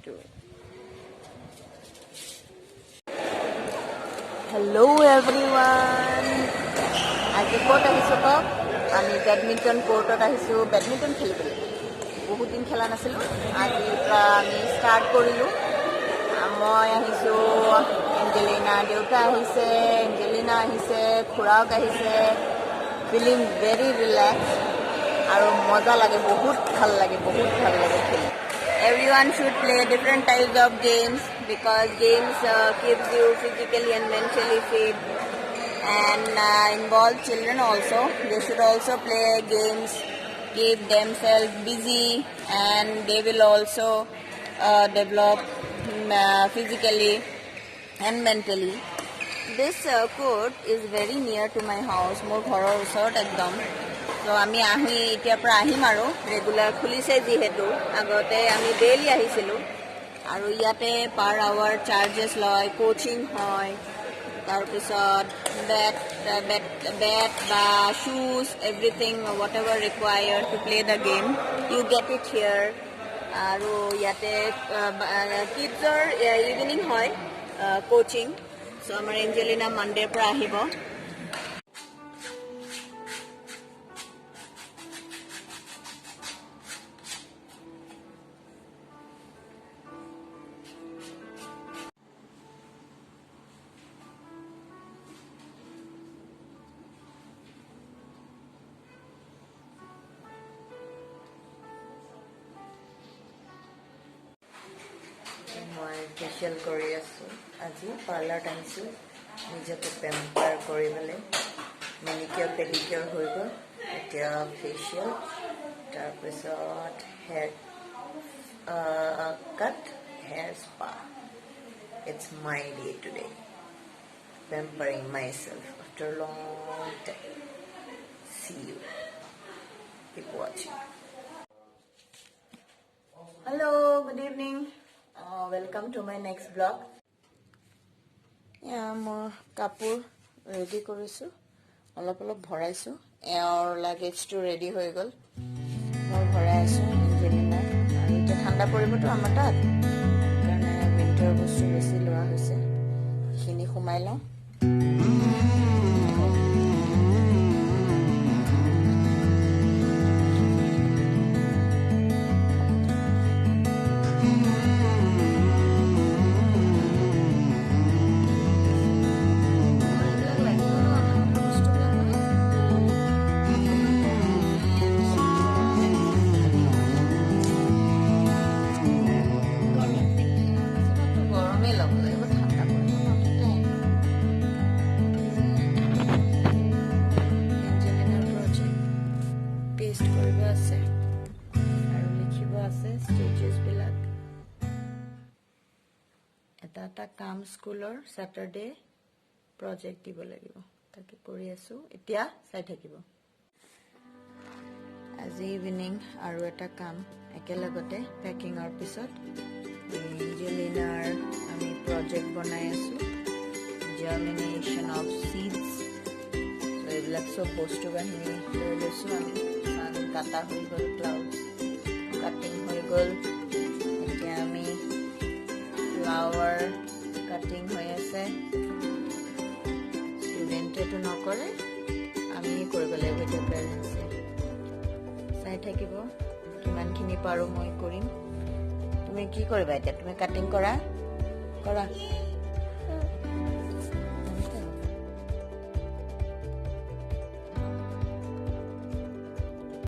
xitu. Hello everyone. Ajir court ahisu to. Ami badminton court ahisu. Badminton khelilu. Bohut din khela nasilu. Ajir pra ami start korilu. Moi ahisu angelina deuta ahise, angelina ahise, khuraok ahise. Feeling very relaxed. Aru moja lage bahut bhal lage kheli. Everyone should play different types of games because games keeps you physically and mentally fit and involve children also. They should also play games, keep themselves busy, and they will also develop physically and mentally. This court is very near to my house. More ghorar osort ekdom. So আমি আহি এতিয়া পৰা আহিম আৰু regular খুলিছে যিহেতু আগতে আমি ডেইলি আহিছিলোঁ আৰু ইয়াতে পাৰ আৱাৰ চাৰ্জেছ লয় কোচিং হয় তাৰপিছত বেট বা shoes everything whatever required to play the game you get it here আৰু ইয়াতে কিডছৰ ইভিনিং হয় কোচিং চ' আমাৰ এঞ্জেলিনা মানডেৰ পৰা আহিব फेशियल কৰি আছো আজি পাৰ্লাৰ টাইমছো নিজকে পেম্পাৰ কৰিবলৈ মেনিকিউৰ পেডিকিউৰ হৈ গ'ল এতিয়া ফেচিয়েল তাৰপিছত hair cut hair spa it's my day today pampering myself after a long time see you keep watching hello good evening welcome to my next vlog. More kapur ready korisu. Olop bhoraisu. Our luggage to ready hoy gol. More bhoraisu angelina. Aru je thanda poribo to amar tat. Karone winter bostu besi loa hoise. Khini khumai law. এটা কাম স্কুলৰ স্যাটাৰডে project দিব লাগিব তাকে কৰি আছো এতিয়া চাই থাকিব আজি ইভিনিং আৰু এটা কাম একেলগতে পেকিংৰ পিছত এঞ্জেলিনাৰ আমি প্ৰজেক্ট বনাই আছো জাৰ্মিনেশ্যন অফ সিডস সো এইবিলাক সব বস্তু বাহিনী লৈ লৈছো আমি সান কাটা হৈ গ'ল ক্লাউডছ কাটিং হৈ গ'ল এতিয়া আমি flower cutting hoy ase student to nokore ami koribo lagbe je parents sai thakibo kiman khini paro moi korim tumi ki koriba eta tumi cutting kora